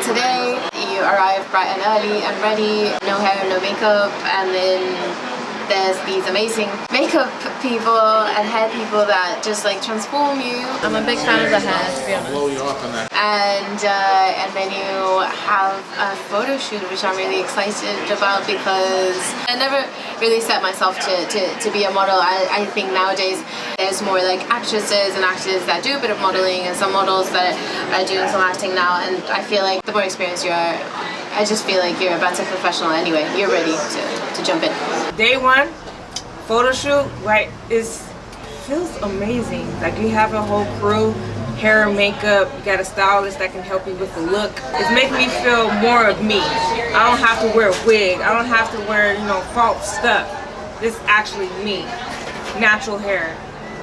today you arrive bright and early and ready, no hair, no makeup, and then there's these amazing makeup people and hair people that just like transform you. I'm a big fan of the hair, to be honest. Blow you off on that. And then you have a photo shoot, which I'm really excited about because I never really set myself to be a model. I think nowadays there's more like actresses and actors that do a bit of modeling and some models that are doing some acting now, and I feel like the more experienced you are, I just feel like you're a better professional anyway. You're ready to jump in. Day one, photo shoot, like, feels amazing. Like, you have a whole crew, hair, makeup, you got a stylist that can help you with the look. It's making me feel more of me. I don't have to wear a wig. I don't have to wear, false stuff. This is actually me. Natural hair,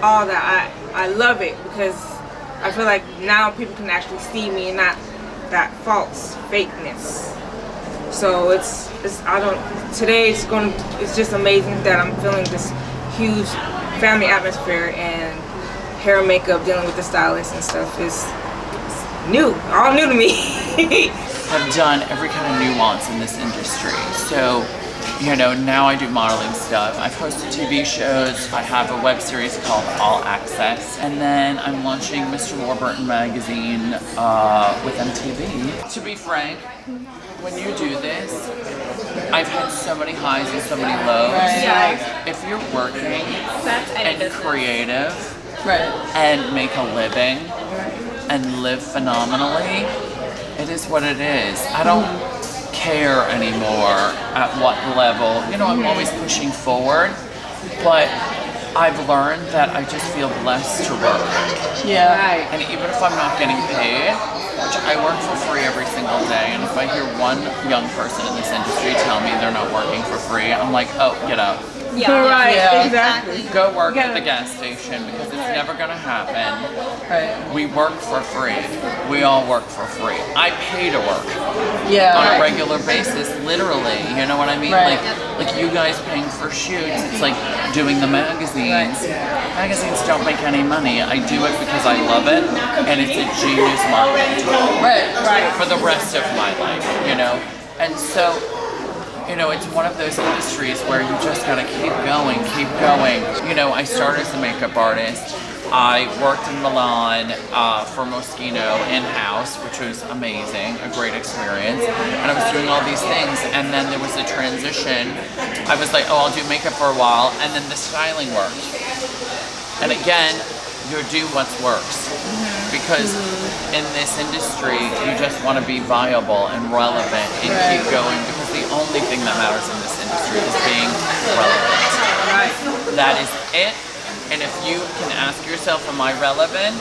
all that. I love it because I feel like now people can actually see me and not that false fakeness. So today it's just amazing that I'm feeling this huge family atmosphere, and hair and makeup, dealing with the stylist and stuff is new, all new to me. I've done every kind of nuance in this industry. So, now I do modeling stuff. I've hosted TV shows. I have a web series called All Access. And then I'm launching Mr. Warburton magazine with MTV. To be frank, when you do this, I've had so many highs and so many lows. Right. If you're working and creative Right. and make a living and live phenomenally, it is what it is. I don't care anymore at what level. I'm always pushing forward, but I've learned that I just feel blessed to work. Yeah. Right. And even if I'm not getting paid, which I work for free every single day, and if I hear one young person in this industry tell me they're not working for free, I'm like, oh, get out. Yeah, right, Yeah. exactly. Go work at the gas station because it's never gonna happen. Right. We work for free. We all work for free. I pay to work Yeah. on a regular basis, literally. You know what I mean? Right. Like you guys paying for shoots. It's like doing the magazines. Magazines don't make any money. I do it because I love it, and it's a genius marketing tool. Right. For the rest of my life, And so, it's one of those industries where you just gotta keep going. I started as a makeup artist. I worked in Milan for Moschino in-house, which was amazing, a great experience. And I was doing all these things, and then there was a transition. I was like, oh, I'll do makeup for a while, and then the styling worked. And again, you do what works. Because in this industry, you just want to be viable and relevant and keep going, because the only thing that matters in this industry is being relevant. That is it. And if you can ask yourself, am I relevant?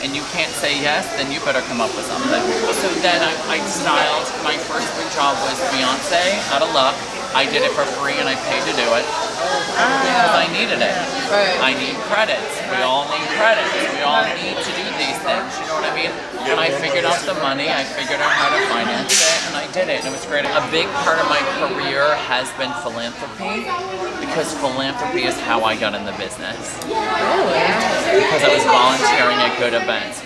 And you can't say yes, then you better come up with something. So then I styled, my first big job was Beyonce, out of luck. I did it for free and I paid to do it because I needed it. Right. I need credits. We all need credits. We all need to do these things, you know what I mean? And I figured out the money, I figured out how to finance it, and I did it, and it was great. A big part of my career has been philanthropy, because philanthropy is how I got in the business. Because I was volunteering at good events.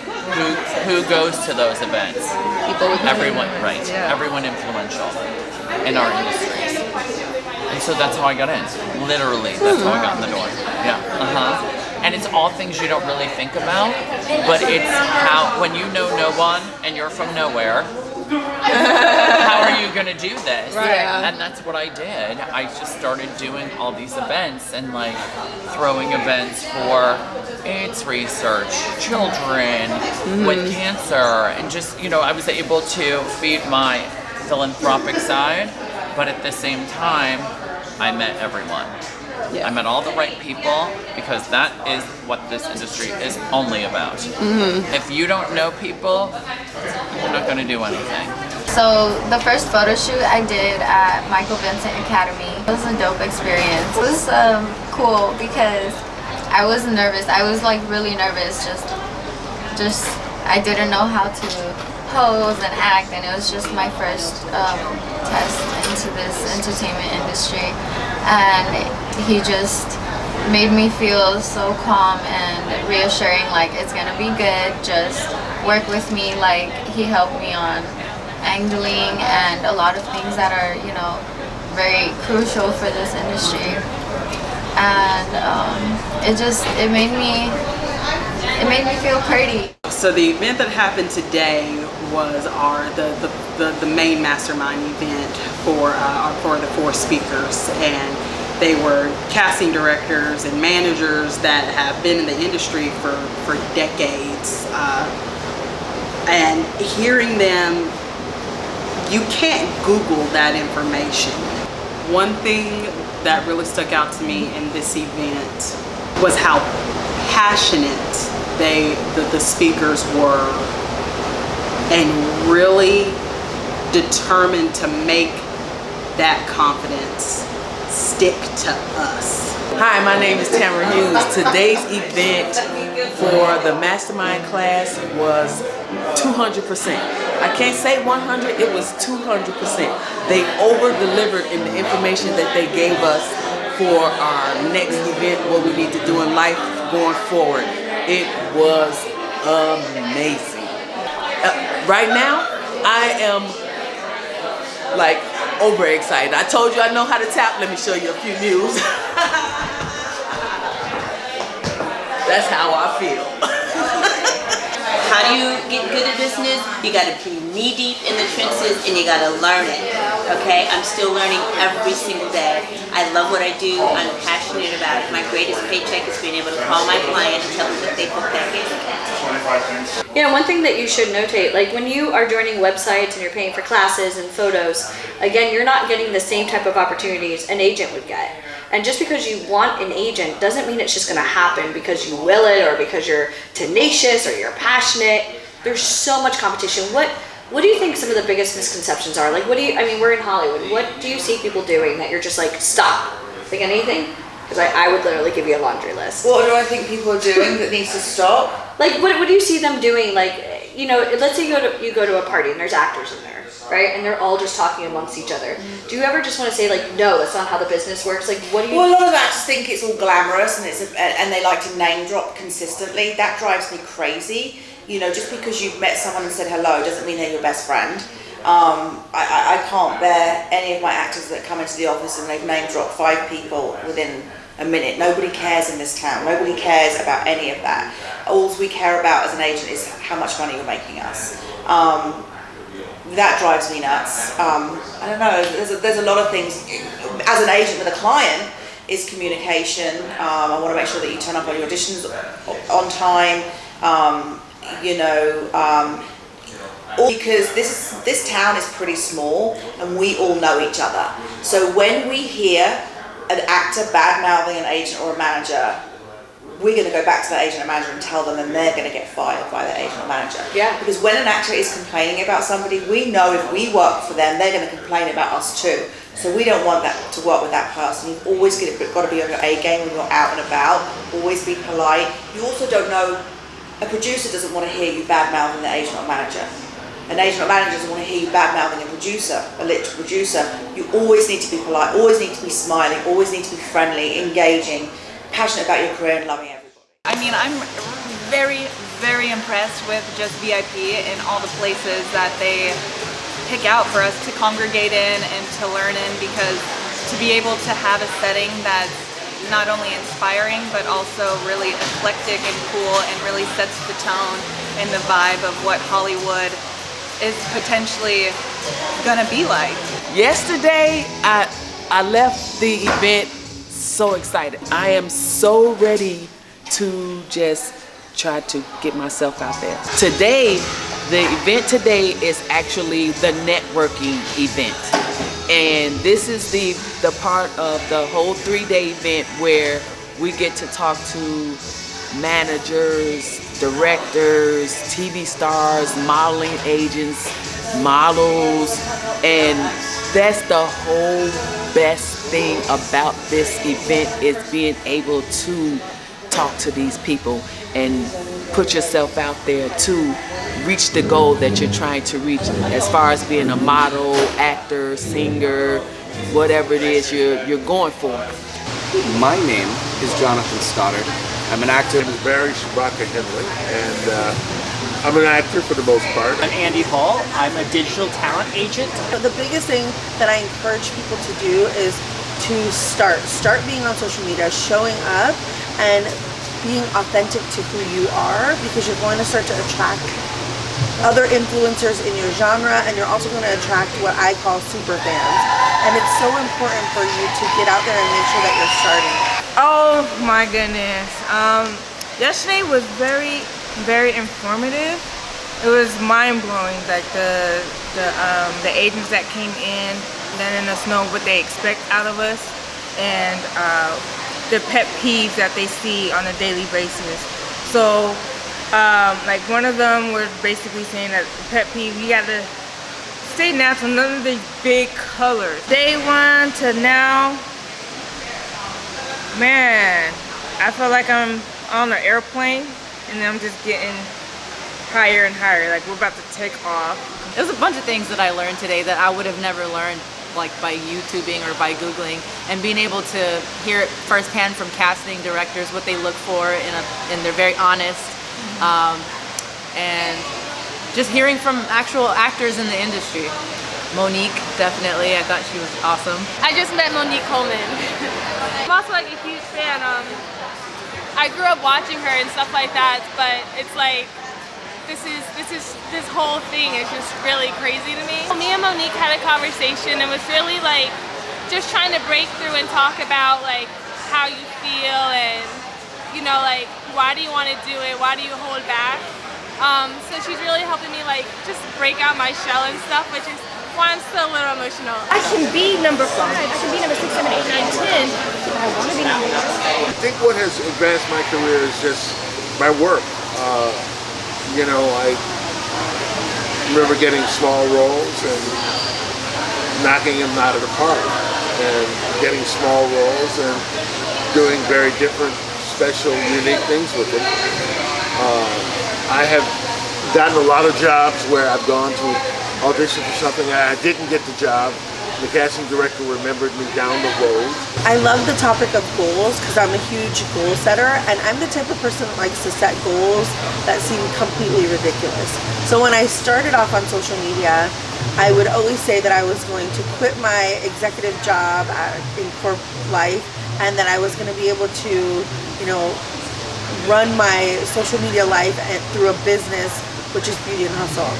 Who goes to those events? People with Everyone, money. right. Yeah. Everyone influential in our industries. And so that's how I got in. Literally, that's how I got in the door. Yeah. And it's all things you don't really think about, but it's how, when you know no one and you're from nowhere, how are you gonna do this? Right. And that's what I did. I just started doing all these events and like throwing events for AIDS research, children with cancer, and just, I was able to feed my philanthropic side, but at the same time, I met everyone. Yeah. I met all the right people, because that is what this industry is only about. If you don't know people, you're not going to do anything. So the first photo shoot I did at Michael Vincent Academy, it was a dope experience. It was cool because I was nervous. I was like really nervous. Just I didn't know how to pose and act, and it was just my first test into this entertainment industry, and he just made me feel so calm and reassuring, like it's gonna be good, just work with me. Like he helped me on angling and a lot of things that are, you know, very crucial for this industry. And it made me feel pretty. So the event that happened today was the main Mastermind event for the 4 speakers, and they were casting directors and managers that have been in the industry for decades, and hearing them, you can't Google that information. One thing that really stuck out to me in this event was how passionate the speakers were, and really determined to make that confidence stick to us. Hi, my name is Tamara Hughes. Today's event for the Mastermind class was 200%. I can't say 100, it was 200%. They over-delivered in the information that they gave us for our next event, what we need to do in life going forward. It was amazing. Right now, I am like overexcited. I told you I know how to tap. Let me show you a few moves. That's how I feel. How do you get good at business? You gotta be knee deep in the trenches and you gotta learn it, okay? I'm still learning every single day. I love what I do, I'm passionate about it. My greatest paycheck is being able to call my client and tell them that they booked that gig. Yeah, one thing that you should notate, like when you are joining websites and you're paying for classes and photos, again, you're not getting the same type of opportunities an agent would get. And just because you want an agent doesn't mean it's just gonna happen because you will it or because you're tenacious or you're passionate. There's so much competition. What do you think some of the biggest misconceptions are? Like, I mean, we're in Hollywood. What do you see people doing that you're just like, stop? Like anything? Because I would literally give you a laundry list. What do I think people are doing that needs to stop? Like, what do you see them doing? Like, you know, let's say you go to a party and there's actors in there, right? And they're all just talking amongst each other. Do you ever just want to say like, no, that's not how the business works? Like, what do you? Well, a lot of actors think it's all glamorous and they like to name drop consistently. That drives me crazy. You know, just because you've met someone and said hello doesn't mean they're your best friend. I can't bear any of my actors that come into the office and they've name dropped 5 people within a minute. Nobody cares in this town. Nobody cares about any of that. All we care about as an agent is how much money you're making us. That drives me nuts. I don't know, there's a lot of things. As an agent with a client is communication. I want to make sure that you turn up on your auditions on time. Because this town is pretty small and we all know each other. So when we hear an actor bad-mouthing an agent or a manager, we're going to go back to that agent or manager and tell them, and they're going to get fired by the agent or manager. Yeah. Because when an actor is complaining about somebody, we know if we work for them, they're going to complain about us too. So we don't want that to work with that person. You've always got to be on your A game when you're out and about. Always be polite. You also don't know. A producer doesn't want to hear you bad-mouthing the agent or manager. An agent or manager doesn't want to hear you bad-mouthing a producer, a lit producer. You always need to be polite, always need to be smiling, always need to be friendly, engaging, passionate about your career and loving everybody. I mean, I'm very, very impressed with just VIP and all the places that they pick out for us to congregate in and to learn in, because to be able to have a setting that's not only inspiring but also really eclectic and cool and really sets the tone and the vibe of what Hollywood is potentially gonna be like. Yesterday, I left the event so excited. I am so ready to just try to get myself out there. Today, the event today is actually the networking event. And this is the part of the whole 3-day event where we get to talk to managers, directors, TV stars, modeling agents, models, and that's the whole best thing about this event, is being able to talk to these people and put yourself out there to reach the goal that you're trying to reach, as far as being a model, actor, singer, whatever it is you're going for. My name is Jonathan Stoddard. I'm an actor. My name is Barry Shabaka Henley, and I'm an actor for the most part. I'm Andy Hall. I'm a digital talent agent. The biggest thing that I encourage people to do is to start being on social media, showing up and being authentic to who you are, because you're going to start to attract other influencers in your genre, and you're also going to attract what I call super fans. And it's so important for you to get out there and make sure that you're starting. Oh my goodness. Yesterday was very, very informative. It was mind-blowing, like the agents that came in, letting us know what they expect out of us, and the pet peeves that they see on a daily basis. So like one of them was basically saying that the pet peeve, you gotta stay natural, none of these big colors. Day one to now, man, I feel like I'm on an airplane and I'm just getting higher and higher, like we're about to take off. There's a bunch of things that I learned today that I would have never learned, like by YouTubing or by Googling, and being able to hear it firsthand from casting directors, what they look for, and they're very honest, and just hearing from actual actors in the industry. Monique, definitely, I thought she was awesome. I just met Monique Coleman. I'm also like a huge fan. I grew up watching her and stuff like that, but it's like this whole thing is just really crazy to me. Me and Monique had a conversation and was really like just trying to break through and talk about like how you feel, and you know, like why do you want to do it, why do you hold back. So she's really helping me like just break out my shell and stuff, which is why I'm still a little emotional. I can be number 5, I can be number 6, 7, 8, 9, 10, but I want to be number 1. I think what has advanced my career is just my work. You know, I remember getting small roles and knocking them out of the park, and getting small roles and doing very different, special, unique things with it. I have gotten a lot of jobs where I've gone to audition for something and I didn't get the job. The casting director remembered me down the road. I love the topic of goals because I'm a huge goal setter, and I'm the type of person that likes to set goals that seem completely ridiculous. So when I started off on social media, I would always say that I was going to quit my executive job in corporate life, and that I was going to be able to, you know, run my social media life through a business, which is Beauty and Hustle.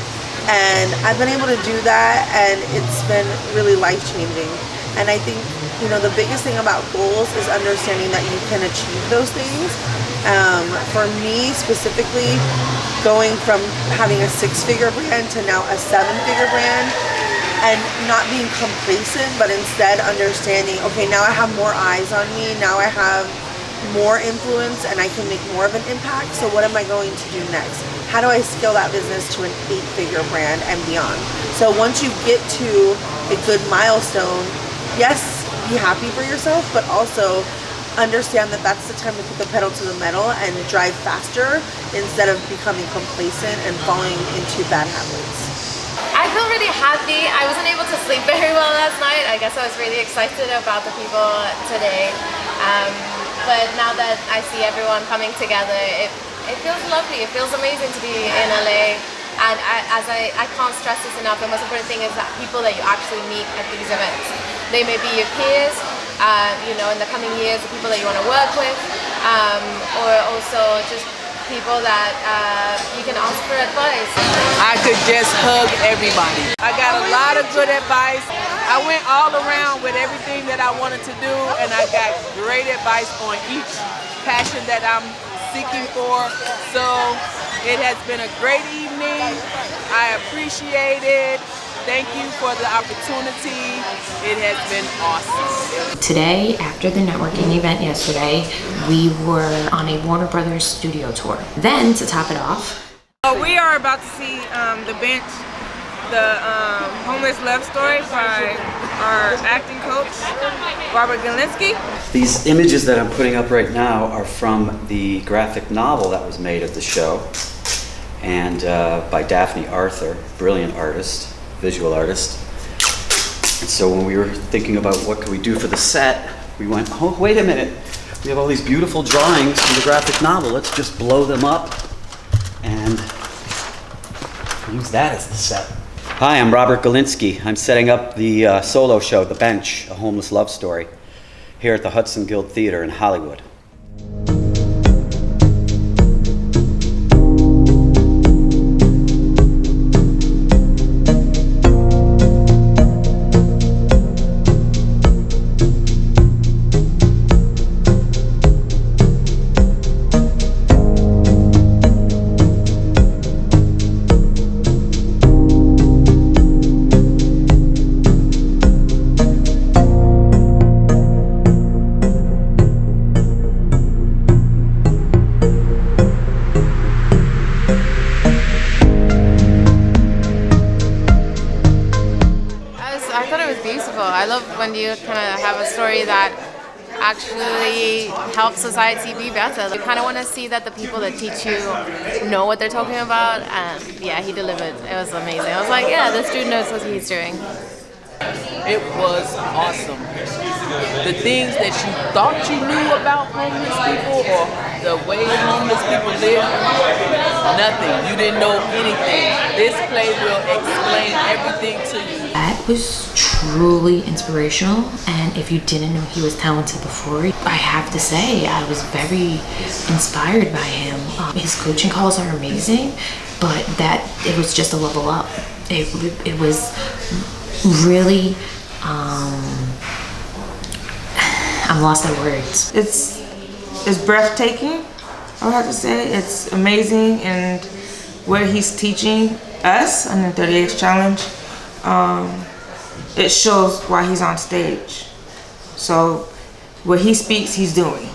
And I've been able to do that, and it's been really life-changing. And I think, you know, the biggest thing about goals is understanding that you can achieve those things. For me specifically, going from having a 6-figure brand to now a 7-figure brand, and not being complacent, but instead understanding, okay, now I have more eyes on me, now I have more influence, and I can make more of an impact, so what am I going to do next? How do I scale that business to an 8-figure brand and beyond? So once you get to a good milestone, yes, be happy for yourself, but also understand that that's the time to put the pedal to the metal and drive faster instead of becoming complacent and falling into bad habits. I feel really happy. I wasn't able to sleep very well last night. I guess I was really excited about the people today. But now that I see everyone coming together, it feels lovely. It feels amazing to be in LA. And I can't stress this enough, the most important thing is that people that you actually meet at these events. They may be your peers, you know, in the coming years, the people that you want to work with, or also just people that you can ask for advice. I could just hug everybody. I got a lot of good advice. I went all around with everything that I wanted to do, and I got great advice on each passion that I'm seeking for. So it has been a great evening. I appreciate it. Thank you for the opportunity. It has been awesome. Today, after the networking event yesterday, we were on a Warner Brothers studio tour. Then, to top it off, we are about to see The Bench, the homeless love story by our acting coach, Robert Galinsky. These images that I'm putting up right now are from the graphic novel that was made of the show, and by Daphne Arthur, brilliant artist, visual artist. And so when we were thinking about what could we do for the set, we went, oh, wait a minute. We have all these beautiful drawings from the graphic novel. Let's just blow them up and Use that as the set. Hi, I'm Robert Galinsky. I'm setting up the solo show, The Bench, A Homeless Love Story, here at the Hudson Guild Theater in Hollywood. I love when you kind of have a story that actually helps society be better. You kind of want to see that the people that teach you know what they're talking about, and yeah, he delivered. It was amazing. I was like, yeah, this dude knows what he's doing. It was awesome. The things that you thought you knew about homeless people or the way homeless people live, nothing. You didn't know anything. This play will explain everything to you. That was truly inspirational, and if you didn't know he was talented before, I have to say I was very inspired by him. His coaching calls are amazing, but that it was just a level up. It was really I'm lost at words. It's breathtaking, I would have to say. It's amazing, and what he's teaching us on the 30X challenge, it shows why he's on stage. So what he speaks, he's doing.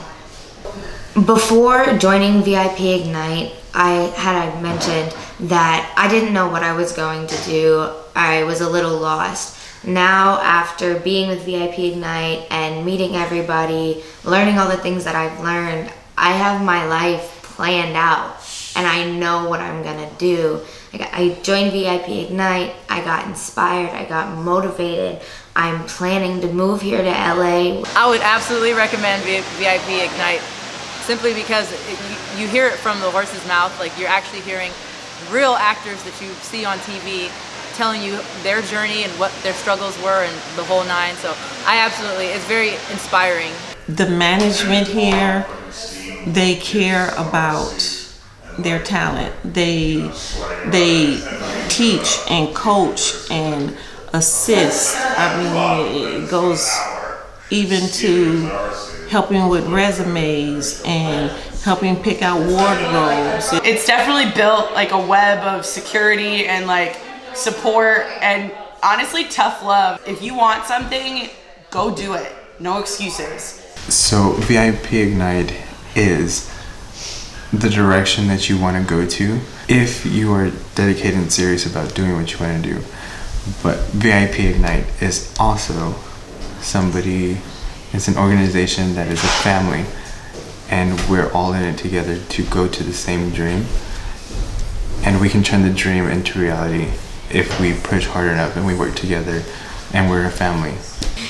Before joining VIP Ignite, I mentioned that I didn't know what I was going to do. I was a little lost. Now, after being with VIP Ignite and meeting everybody, learning all the things that I've learned, I have my life planned out and I know what I'm gonna do. I joined VIP Ignite, I got inspired, I got motivated. I'm planning to move here to LA. I would absolutely recommend VIP Ignite, simply because you hear it from the horse's mouth. Like, you're actually hearing real actors that you see on TV telling you their journey and what their struggles were and the whole nine. So it's very inspiring. The management here, they care about their talent. They teach and coach and assist. I mean, it goes even to helping with resumes and helping pick out wardrobes. It's definitely built like a web of security and like support and honestly tough love. If you want something, go do it. No excuses. So VIP Ignite is the direction that you want to go to if you are dedicated and serious about doing what you want to do. But VIP Ignite is also it's an organization that is a family, and we're all in it together to go to the same dream, and we can turn the dream into reality if we push hard enough and we work together, and we're a family.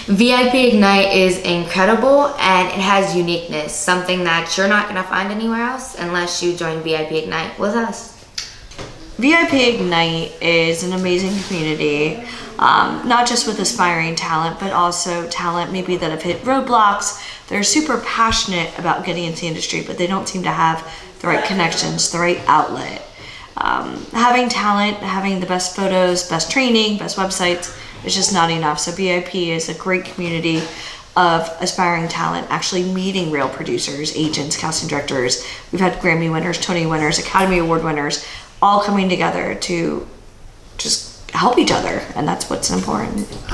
VIP Ignite is incredible and it has uniqueness, something that you're not going to find anywhere else unless you join VIP Ignite with us. VIP Ignite is an amazing community, not just with aspiring talent, but also talent maybe that have hit roadblocks. They're super passionate about getting into the industry, but they don't seem to have the right connections, the right outlet. Having talent, having the best photos, best training, best websites, is just not enough. So VIP is a great community of aspiring talent, actually meeting real producers, agents, casting directors. We've had Grammy winners, Tony winners, Academy Award winners, all coming together to just help each other, and that's what's important.